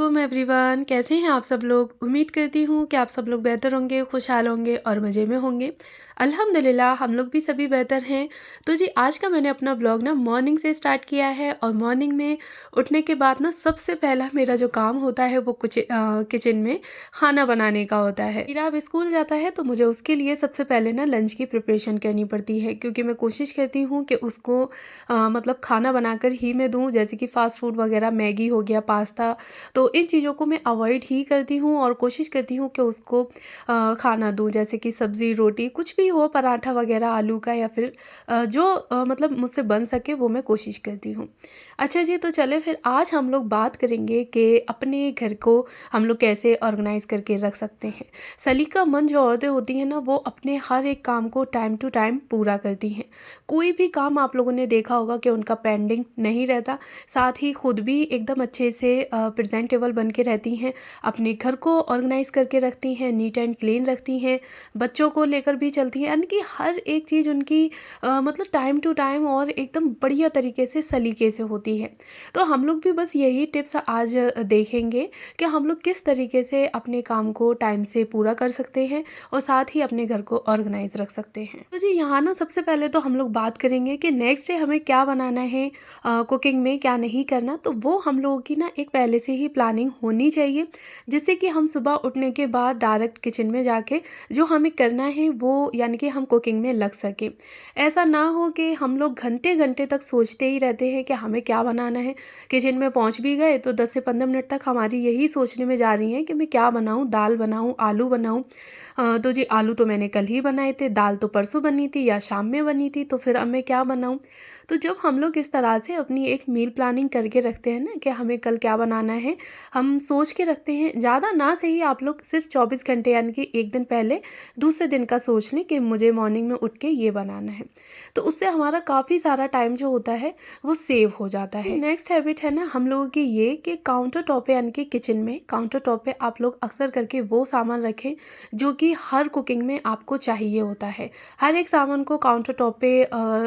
वालेकुम एवरीवन, कैसे हैं आप सब लोग। उम्मीद करती हूँ कि आप सब लोग बेहतर होंगे, खुशहाल होंगे और मज़े में होंगे। अल्हम्दुलिल्लाह हम लोग भी सभी बेहतर हैं। तो जी आज का मैंने अपना ब्लॉग ना मॉर्निंग से स्टार्ट किया है और मॉर्निंग में उठने के बाद ना सबसे पहला मेरा जो काम होता है वो किचन में खाना बनाने का होता है। मेरा अब स्कूल जाता है तो मुझे उसके लिए सबसे पहले ना लंच की प्रिपरेशन करनी पड़ती है, क्योंकि मैं कोशिश करती हूँ कि उसको मतलब खाना बनाकर ही मैं दूँ, जैसे कि फ़ास्ट फूड वगैरह, मैगी हो गया, पास्ता। तो इन चीज़ों को मैं अवॉइड ही करती हूँ और कोशिश करती हूँ कि उसको खाना दूँ, जैसे कि सब्ज़ी, रोटी कुछ भी हो, पराठा वगैरह आलू का, या फिर जो मतलब मुझसे बन सके वो मैं कोशिश करती हूँ। अच्छा जी, तो चले फिर आज हम लोग बात करेंगे कि अपने घर को हम लोग कैसे ऑर्गेनाइज़ करके रख सकते हैं। सलीकामंद जो औरतें होती हैं ना, वो अपने हर एक काम को टाइम टू टाइम पूरा करती हैं। कोई भी काम आप लोगों ने देखा होगा कि उनका पेंडिंग नहीं रहता। साथ ही खुद भी एकदम अच्छे से प्रेजेंटेबल बन के रहती हैं, अपने घर को ऑर्गेनाइज़ करके रखती हैं, नीट एंड क्लीन रखती हैं, बच्चों को लेकर भी चलती हैं, यानी कि हर एक चीज़ उनकी मतलब टाइम टू टाइम और एकदम बढ़िया तरीके से सलीके से होती है। तो हम लोग भी बस यही टिप्स आज देखेंगे कि हम लोग किस तरीके से अपने काम को टाइम से पूरा कर सकते हैं और साथ ही अपने घर को ऑर्गेनाइज रख सकते हैं। तो जी यहाँ ना सबसे पहले तो हम लोग बात करेंगे कि नेक्स्ट डे हमें क्या बनाना है, कुकिंग में क्या नहीं करना। तो वो हम लोगों की ना एक पहले से ही प्लानिंग होनी चाहिए, जिससे कि हम सुबह उठने के बाद डायरेक्ट किचन में जाके जो हमें करना है वो यानी कि हम कुकिंग में लग सके। ऐसा ना हो कि हम लोग घंटे घंटे तक सोचते ही रहते हैं कि हमें क्या बनाना है। किचन में पहुंच भी गए तो 10 से 15 मिनट तक हमारी यही सोचने में जा रही हैं कि मैं क्या बनाऊं, दाल बनाऊं, आलू बनाऊं। तो जी आलू तो मैंने कल ही बनाए थे, दाल तो परसों बनी थी या शाम में बनी थी, तो फिर अब मैं क्या बनाऊं। तो जब हम लोग इस तरह से अपनी एक मील प्लानिंग करके रखते हैं ना कि हमें कल क्या बनाना है, हम सोच के रखते हैं, ज़्यादा ना सही आप लोग सिर्फ 24 घंटे यानी कि एक दिन पहले दूसरे दिन का सोच लें कि मुझे मॉर्निंग में उठ के ये बनाना है। तो उससे हमारा काफ़ी सारा टाइम जो होता है वो सेव हो जाता है। नेक्स्ट हैबिट है ना हम लोगों की ये कि काउंटर टॉप पे यानी कि किचन में काउंटर टॉप पे आप लोग अक्सर करके वो सामान रखें जो कि हर कुकिंग में आपको चाहिए होता है। हर एक सामान को काउंटर टॉप पे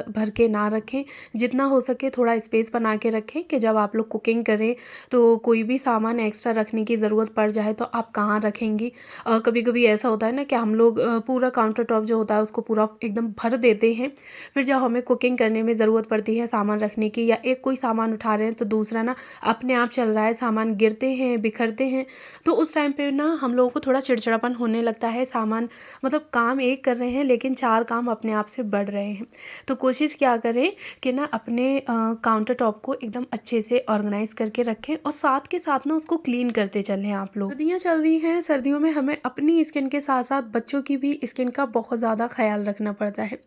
भर के ना रखें, जितना हो सके थोड़ा स्पेस बना के रखें कि जब आप लोग कुकिंग करें तो कोई भी सामान एक्स्ट्रा रखने की ज़रूरत पड़ जाए तो आप कहाँ रखेंगी। कभी कभी ऐसा होता है ना कि हम लोग पूरा काउंटर टॉप जो होता है उसको पूरा एकदम भर देते हैं, फिर जब हमें कुकिंग करने में ज़रूरत पड़ती है सामान रखने की, या एक कोई सामान उठा रहे हैं तो दूसरा ना अपने आप चल रहा है, सामान गिरते हैं, बिखरते हैं। तो उस टाइम पे ना हम लोगों को थोड़ा चिड़चिड़ापन होने लगता है। सामान मतलब काम एक कर रहे हैं लेकिन चार काम अपने आप से बढ़ रहे हैं। तो कोशिश क्या करें कि ना अपने काउंटर टॉप को एकदम अच्छे से ऑर्गेनाइज करके रखें और साथ के साथ ना उसको क्लीन करते चलें। आप लोग, सर्दियाँ चल रही हैं, सर्दियों में हमें अपनी स्किन के साथ साथ बच्चों की भी स्किन का बहुत ज़्यादा ख्याल रखना पड़ता है।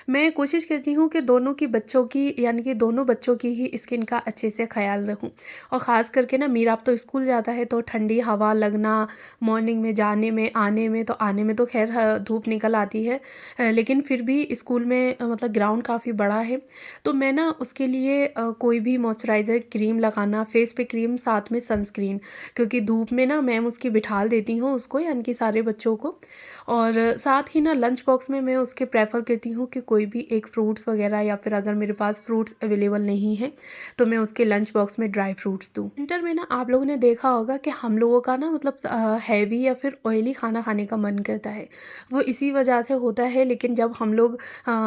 मैं कोशिश करती हूँ कि दोनों की बच्चों की यानी कि दोनों बच्चों की ही स्किन का अच्छे से ख्याल रखूँ। और ख़ास करके ना मीरा अब तो स्कूल जाता है तो ठंडी हवा लगना, मॉर्निंग में जाने में आने में, तो आने में तो खैर धूप निकल आती है, लेकिन फिर भी स्कूल में मतलब ग्राउंड काफ़ी बड़ा है। तो मैं ना उसके लिए कोई भी मॉइस्चराइज़र क्रीम लगाना, फेस पे क्रीम साथ में सनस्क्रीन, क्योंकि धूप में ना मैम उसकी बिठा देती हूँ उसको यानी कि सारे बच्चों को। और साथ ही ना लंच बॉक्स में मैं उसके प्रेफर करती हूँ कि कोई भी एक फ्रूट्स वगैरह, या फिर अगर मेरे पास फ्रूट्स अवेलेबल नहीं है तो मैं उसके लंच बॉक्स में ड्राई फ्रूट्स दूँ। विंटर में ना आप लोगों ने देखा होगा कि हम लोगों का ना मतलब हैवी या फिर ऑयली खाना खाने का मन करता है, वो इसी वजह से होता है। लेकिन जब हम लोग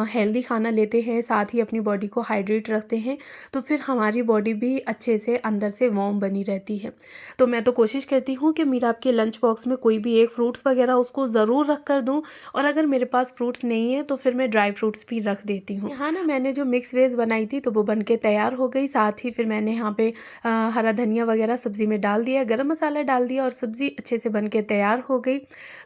हेल्दी खाना लेते हैं, साथ ही अपनी बॉडी को हाइड्रेट रखते हैं, तो फिर हमारी बॉडी भी अच्छे से अंदर से वार्म बनी रहती है। तो मैं तो कोशिश करती हूँ कि मेरा आपके लंच बॉक्स में कोई भी एक फ्रूट्स वगैरह उसको ज़रूर रख कर दूँ, और अगर मेरे पास फ्रूट्स नहीं है तो फिर मैं ड्राई फ्रूट्स भी रख देती हूँ। यहाँ ना मैंने जो मिक्स वेज बनाई थी तो वो बन के तैयार हो गई। साथ ही फिर मैंने यहाँ पे हरा धनिया वगैरह सब्ज़ी में डाल दिया, गरम मसाला डाल दिया और सब्ज़ी अच्छे से बन के तैयार हो गई।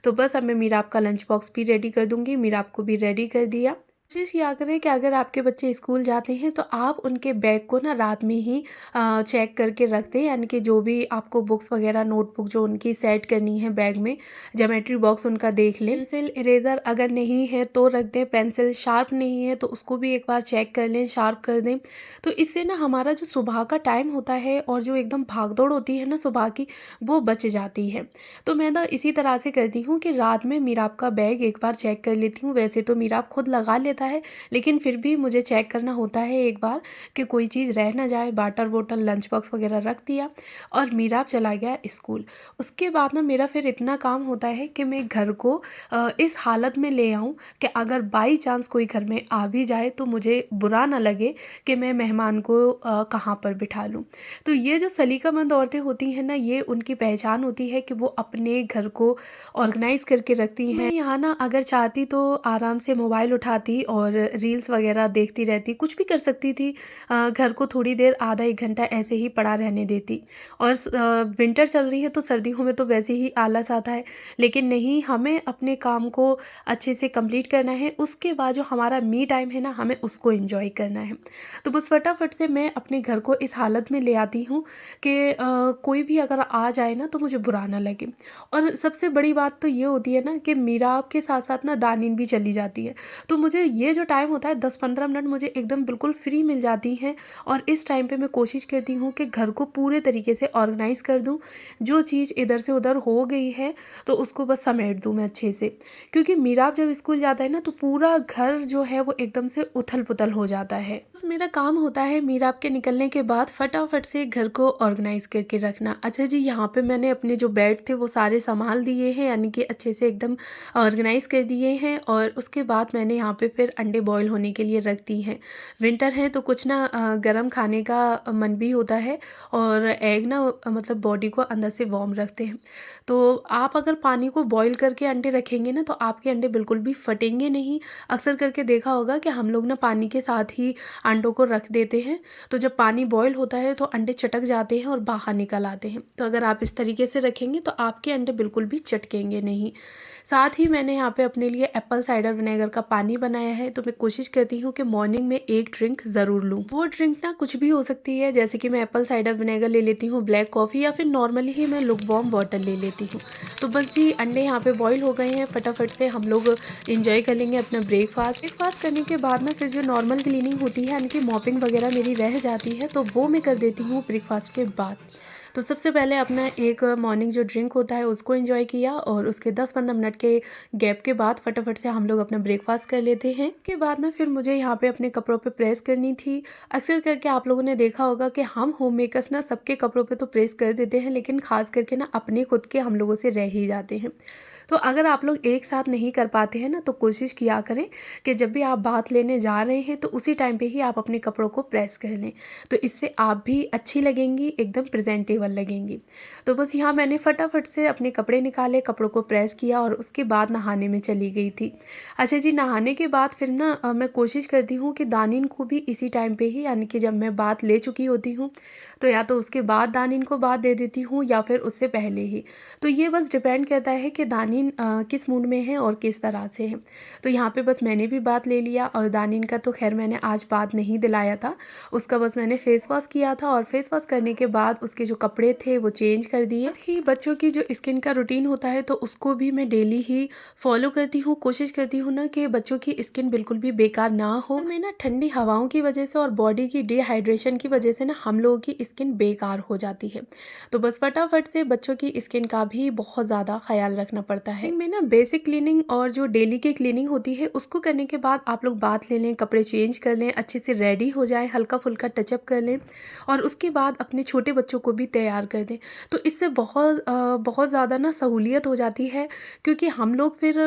तो बस अब मैं मीरा आपका लंच बॉक्स भी रेडी कर दूँगी। मीरा आपको भी रेडी कर दिया। कोशिश किया करें कि अगर आपके बच्चे स्कूल जाते हैं तो आप उनके बैग को ना रात में ही चेक करके रख दें, यानी कि जो भी आपको बुक्स वगैरह, नोटबुक जो उनकी सेट करनी है बैग में, ज्योमेट्री बॉक्स उनका देख लें। पेंसिल इरेज़र अगर नहीं है तो रख दें, पेंसिल शार्प नहीं है तो उसको भी एक बार चेक कर लें, शार्प कर दें। तो इससे ना हमारा जो सुबह का टाइम होता है और जो एकदम भागदौड़ होती है ना सुबह की, वो बच जाती है। तो मैं ना इसी तरह से करती हूँ कि रात में मीरा आपका बैग एक बार चेक कर लेती हूँ। वैसे तो मीरा आप खुद लगा लेता रहता है, लेकिन फिर भी मुझे चेक करना होता है एक बार कि कोई चीज़ रह ना जाए। वाटर बोतल, लंच बॉक्स वगैरह रख दिया और मीराब चला गया स्कूल। उसके बाद ना मेरा फिर इतना काम होता है कि मैं घर को इस हालत में ले आऊँ कि अगर बाई चांस कोई घर में आ भी जाए तो मुझे बुरा ना लगे कि मैं मेहमान को कहाँ पर बिठा लूँ। तो ये जो सलीकामंद औरतें होती हैं ना, ये उनकी पहचान होती है कि वो अपने घर को ऑर्गेनाइज़ करके रखती हैं। मैं यहाँ ना अगर चाहती तो आराम से मोबाइल उठाती और रील्स वगैरह देखती रहती, कुछ भी कर सकती थी। घर को थोड़ी देर आधा 1 घंटा ऐसे ही पड़ा रहने देती। और विंटर चल रही है तो सर्दियों में तो वैसे ही आलस आता है, लेकिन नहीं, हमें अपने काम को अच्छे से कंप्लीट करना है। उसके बाद जो हमारा मी टाइम है ना, हमें उसको एंजॉय करना है। तो बस फटाफट से मैं अपने घर को इस हालत में ले आती हूँ कि कोई भी अगर आ जाए ना तो मुझे बुरा ना लगे। और सबसे बड़ी बात तो ये होती है ना कि मीराब के साथ साथ ना दानिन भी चली जाती है। तो मुझे ये जो टाइम होता है 10-15 मिनट मुझे एकदम बिल्कुल फ्री मिल जाती हैं, और इस टाइम पे मैं कोशिश करती हूँ कि घर को पूरे तरीके से ऑर्गेनाइज़ कर दूँ। जो चीज़ इधर से उधर हो गई है तो उसको बस समेट दूँ मैं अच्छे से। क्योंकि मीराब जब स्कूल जाता है ना तो पूरा घर जो है वो एकदम से उथल-पुथल हो जाता है। बस मेरा काम होता है मीराब के निकलने के बाद फटाफट से घर को ऑर्गेनाइज़ करके रखना। अच्छा जी, यहाँ पे मैंने अपने जो बेड थे वो सारे सँभाल दिए हैं, यानी कि अच्छे से एकदम ऑर्गेनाइज़ कर दिए हैं। और उसके बाद मैंने यहाँ पे फिर अंडे बॉयल होने के लिए रख दी हैं। विंटर है तो कुछ ना गरम खाने का मन भी होता है, और एग ना मतलब बॉडी को अंदर से वार्म रखते हैं। तो आप अगर पानी को बॉयल करके अंडे रखेंगे ना तो आपके अंडे बिल्कुल भी फटेंगे नहीं। अक्सर करके देखा होगा कि हम लोग ना पानी के साथ ही अंडों को रख देते हैं, तो जब पानी बॉयल होता है तो अंडे चटक जाते हैं और बाहर निकल आते हैं। तो अगर आप इस तरीके से रखेंगे तो आपके अंडे बिल्कुल भी चटकेंगे नहीं। साथ ही मैंने यहाँ पे अपने लिए एप्पल साइडर विनेगर का पानी बनाया है। तो मैं कोशिश करती हूँ कि मॉर्निंग में एक ड्रिंक ज़रूर लूँ। वो ड्रिंक ना कुछ भी हो सकती है, जैसे कि मैं एप्पल साइडर विनेगर ले लेती हूँ, ब्लैक कॉफ़ी, या फिर नॉर्मली ही मैं लुकवार्म वाटर ले लेती हूँ। तो बस जी, अंडे यहाँ पे बॉईल हो गए हैं, फटाफट से हम लोग एंजॉय कर लेंगे अपना ब्रेकफास्ट करने के बाद ना फिर जो नॉर्मल क्लीनिंग होती है, यानी कि मॉपिंग वगैरह मेरी रह जाती है, तो वो मैं कर देती हूँ ब्रेकफास्ट के बाद। तो सबसे पहले अपना एक मॉर्निंग जो ड्रिंक होता है उसको एंजॉय किया, और उसके 10-15 मिनट के गैप के बाद फटाफट से हम लोग अपना ब्रेकफास्ट कर लेते हैं। के बाद ना फिर मुझे यहाँ पे अपने कपड़ों पे प्रेस करनी थी। अक्सर करके आप लोगों ने देखा होगा कि हम होम मेकर्स ना सबके कपड़ों पे तो प्रेस कर देते हैं, लेकिन खास करके ना अपने खुद के हम लोगों से रह ही जाते हैं। तो अगर आप लोग एक साथ नहीं कर पाते हैं ना तो कोशिश किया करें कि जब भी आप बात लेने जा रहे हैं तो उसी टाइम पे ही आप अपने कपड़ों को प्रेस कर लें। तो इससे आप भी अच्छी लगेंगी, एकदम प्रेजेंटेबल लगेंगी। तो बस यहाँ मैंने फटाफट से अपने कपड़े निकाले, कपड़ों को प्रेस किया, और उसके बाद नहाने में चली गई थी। अच्छा जी, नहाने के बाद फिर ना मैं कोशिश करती हूँ कि दानिन को भी इसी टाइम पे ही, यानी कि जब मैं बात ले चुकी होती हूँ तो या तो उसके बाद दानिन को बात दे देती हूँ या फिर उससे पहले ही। तो ये बस डिपेंड करता है कि दानिन किस मूड में है और किस तरह से है। तो यहाँ पे बस मैंने भी बात ले लिया, और दानिन का तो खैर मैंने आज बात नहीं दिलाया था। उसका बस मैंने फेस वॉश किया था, और फेस वॉश करने के बाद उसके जो कपड़े थे वो चेंज कर दिए ही। बच्चों की जो स्किन का रूटीन होता है तो उसको भी मैं डेली ही फॉलो करती हूँ। कोशिश करती हूँ ना कि बच्चों की स्किन बिल्कुल भी बेकार ना हो। मैं ना ठंडी हवाओं की वजह से और बॉडी की डिहाइड्रेशन की वजह से ना हम लोगों की स्किन बेकार हो जाती है। तो बस फटाफट से बच्चों की स्किन का भी बहुत ज़्यादा ख्याल रखना पड़ता है। में ना बेसिक क्लीनिंग और जो डेली की क्लीनिंग होती है उसको करने के बाद आप लोग बात ले लें, कपड़े चेंज कर लें, अच्छे से रेडी हो जाएं, हल्का फुल्का टचअप कर लें, और उसके बाद अपने छोटे बच्चों को भी तैयार कर दें। तो इससे बहुत ज़्यादा ना सहूलियत हो जाती है, क्योंकि हम लोग फिर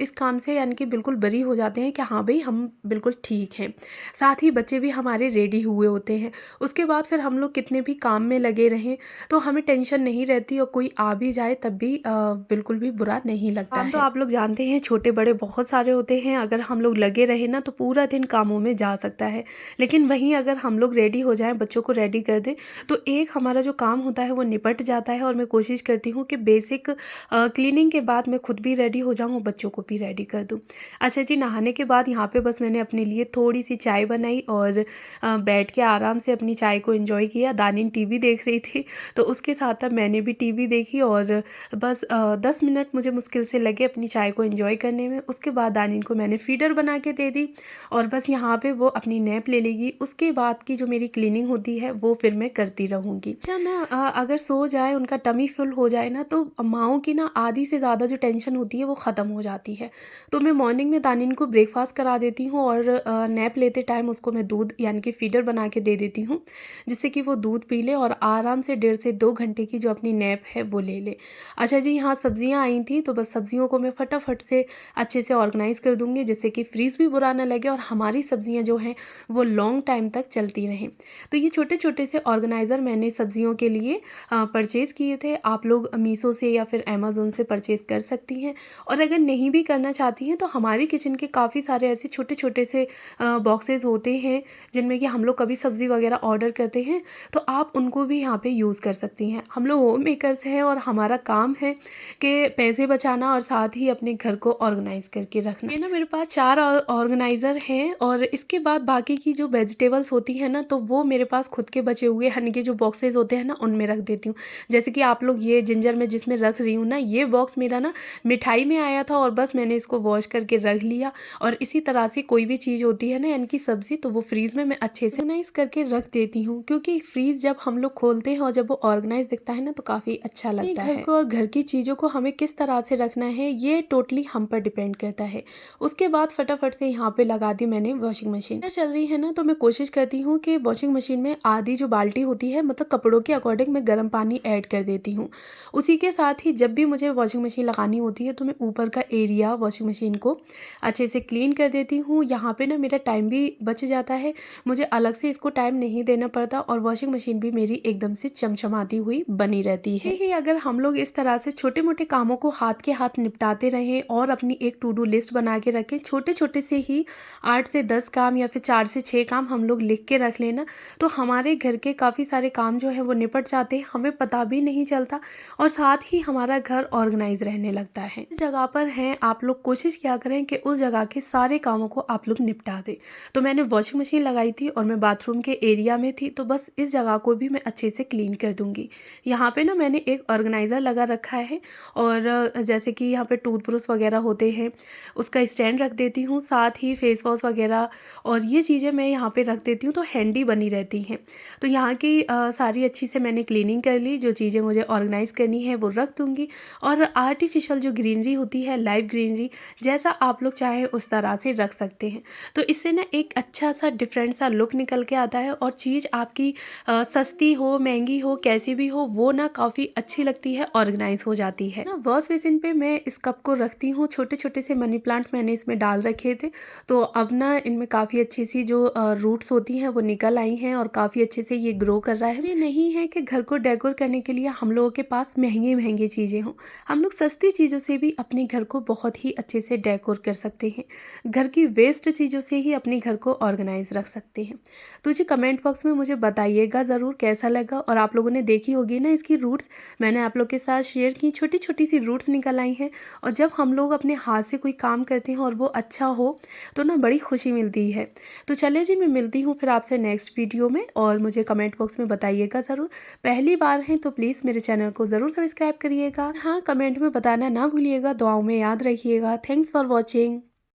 इस काम से यानी कि बिल्कुल बरी हो जाते हैं कि हाँ भाई हम बिल्कुल ठीक हैं। साथ ही बच्चे भी हमारे रेडी हुए होते हैं। उसके बाद फिर हम लोग कितने भी काम में लगे रहें तो हमें टेंशन नहीं रहती, और कोई आ भी जाए तब भी बिल्कुल भी बुरा नहीं लगता है। तो आप लोग जानते हैं छोटे बड़े बहुत सारे होते हैं, अगर हम लोग लगे रहे ना तो पूरा दिन कामों में जा सकता है। लेकिन वहीं अगर हम लोग रेडी हो जाएं, बच्चों को रेडी कर दें, तो एक हमारा जो काम होता है वो निपट जाता है। और मैं कोशिश करती हूँ कि बेसिक क्लीनिंग के बाद मैं खुद भी रेडी हो जाऊँ, बच्चों को भी रेडी कर दूँ। अच्छा जी, नहाने के बाद यहाँ पे बस मैंने अपने लिए थोड़ी सी चाय बनाई, और बैठ के आराम से अपनी चाय को एंजॉय किया। दानिन टीवी देख रही थी तो उसके साथ अब मैंने भी टीवी देखी, और बस 10 मिनट मुझे मुश्किल से लगे अपनी चाय को एंजॉय करने में। उसके बाद दानिन को मैंने फीडर बना के दे दी, और बस यहाँ पे वो अपनी नैप ले लेगी। उसके बाद की जो मेरी क्लीनिंग होती है वो फिर मैं करती रहूँगी। अच्छा ना, अगर सो जाए, उनका टमी फुल हो जाए ना, तो माँओं की ना आधी से ज़्यादा जो टेंशन होती है वो ख़त्म हो जाती है। तो मैं मॉर्निंग में तानीन को ब्रेकफ़ास्ट करा देती हूँ और नैप लेते टाइम उसको मैं दूध यानी कि फ़ीडर बना के दे देती हूँ, जिससे कि वो दूध पी ले और आराम से 1.5 से 2 घंटे की जो अपनी नैप है वो ले ले। अच्छा जी, यहाँ सब्ज़ियाँ आई थी, तो बस सब्ज़ियों को मैं फटाफट से अच्छे से ऑर्गनाइज़ कर दूँगी, जिससे कि फ्रीज़ भी बुरा ना लगे और हमारी सब्ज़ियाँ जो हैं वो लॉन्ग टाइम तक चलती रहें। तो ये छोटे-छोटे से ऑर्गेनाइज़र मैंने सब्जियों के लिए परचेज़ किए थे। आप लोग मीशो से या फिर अमेज़न से परचेज़ कर सकती हैं, और अगर नहीं भी करना चाहती हैं तो हमारी किचन के काफ़ी सारे ऐसे छोटे-छोटे से बॉक्सेस होते हैं, जिनमें कि हम लोग कभी सब्ज़ी वग़ैरह ऑर्डर करते हैं, तो आप उनको भी यहाँ पे यूज़ कर सकती हैं। हम लोग होम मेकर्स हैं और हमारा काम है कि पैसे बचाना और साथ ही अपने घर को ऑर्गेनाइज़ करके रखना। ये ना मेरे पास 4 ऑर्गेनाइज़र हैं, और इसके बाद बाकी की जो वेजिटेबल्स होती हैं ना, तो वो मेरे पास खुद के बचे हुए हनी के जो बॉक्सेस होते हैं ना, उनमें रख देती हूँ। जैसे कि आप लोग ये जिंजर में जिसमें रख रही हूँ ना, ये बॉक्स मेरा ना मिठाई में आया था और बस मैंने इसको वॉश करके रख लिया। और इसी तरह से कोई भी चीज़ होती है ना यानी कि सब्ज़ी, तो वो फ्रीज़ में मैं अच्छे से ऑर्गेनाइज़ करके रख देती हूँ, क्योंकि फ्रीज़ जब हम लोग खोलते हैं और जब वो ऑर्गेनाइज़ दिखता है ना, तो काफ़ी अच्छा लगता है। घर को और घर की चीज़ों को हमें किस तरह से रखना है, ये टोटली हम पर डिपेंड करता है। उसके बाद फटाफट से यहाँ पे लगा दी मैंने वॉशिंग मशीन। चल रही है ना, तो मैं कोशिश करती हूँ कि वॉशिंग मशीन में आधी जो बाल्टी होती है, मतलब कपड़ों के अकॉर्डिंग मैं गर्म पानी ऐड कर देती हूँ। उसी के साथ ही जब भी मुझे वॉशिंग मशीन लगानी होती है, तो मैं ऊपर का एरिया वॉशिंग मशीन को अच्छे से क्लीन कर देती हूँ। यहाँ पे ना मेरा टाइम भी बच जाता है, मुझे अलग से इसको टाइम नहीं देना पड़ता, और वॉशिंग मशीन भी मेरी एकदम से चमचमाती हुई बनी रहती है। ही अगर हम लोग इस तरह से छोटे मोटे कामों को हाथ के हाथ निपटाते रहें और अपनी एक टू डू लिस्ट बना के रखें, छोटे छोटे से ही 8 से 10 काम या फिर 4 से 6 काम हम लोग लिख के रख लेना, तो हमारे घर के काफ़ी सारे काम जो हैं वो निपट जाते हैं, हमें पता भी नहीं चलता, और साथ ही हमारा घर ऑर्गेनाइज रहने लगता है। इस जगह पर हैं, आप लोग कोशिश किया करें कि उस जगह के सारे कामों को आप लोग निपटा दें। तो मैंने वॉशिंग मशीन लगाई थी और मैं बाथरूम के एरिया में थी, तो बस इस जगह को भी मैं अच्छे से क्लीन कर दूंगी। यहाँ पे ना मैंने एक ऑर्गेनाइज़र लगा रखा है, और जैसे कि यहाँ पे टूथब्रश वगैरह होते हैं, उसका स्टैंड रख देती हूँ, साथ ही फेस वॉश वगैरह और ये चीज़ें मैं यहाँ पे रख देती हूँ, तो हैंडी बनी रहती हैं। तो यहाँ की सारी अच्छी से मैंने क्लीनिंग कर ली, जो चीज़ें मुझे ऑर्गेनाइज़ करनी है वो रख दूँगी। और आर्टिफिशियल जो ग्रीनरी होती है, लाइव ग्रीनरी, जैसा आप लोग चाहें उस तरह से रख सकते हैं। तो इससे ना एक अच्छा सा डिफरेंट सा लुक निकल के आता है, और चीज़ आपकी सस्ती हो महंगी हो कैसी भी हो, वो ना काफ़ी अच्छी लगती है, ऑर्गेनाइज हो जाती है ना। वॉश बेसिन पे मैं इस कप को रखती हूँ, छोटे छोटे से मनी प्लांट मैंने इसमें डाल रखे थे, तो अब ना इनमें काफ़ी अच्छी सी जो रूट्स होती हैं वो निकल आई हैं, और काफ़ी अच्छे से ये ग्रो कर रहा है। ये नहीं है कि घर को डेकोर करने के लिए हम लोगों के पास महंगी महंगी चीज़ें हों, हम लोग सस्ती चीज़ों से भी अपने घर को बहुत ही अच्छे से डेकोर कर सकते हैं। घर की वेस्ट चीज़ों से ही अपने घर को ऑर्गेनाइज रख सकते हैं। तो जी कमेंट बॉक्स में मुझे बताइएगा ज़रूर कैसा लगा, और आप लोगों ने देखी होगी ना इसकी रूट्स, मैंने आप लोग के साथ शेयर की, छोटी छोटी सी रूट्स निकल आई हैं। और जब हम लोग अपने हाथ से कोई काम करते हैं और वो अच्छा हो, तो ना बड़ी खुशी मिलती है। तो चले जी, मैं मिलती हूँ फिर आपसे नेक्स्ट वीडियो में, और मुझे कमेंट बॉक्स में बताइएगा ज़रूर। पहली बार हैं तो प्लीज़ मेरे चैनल को ज़रूर सब्सक्राइब करिएगा। हाँ, कमेंट में बताना ना भूलिएगा, दुआओं में याद रखिएगा। Thanks for watching.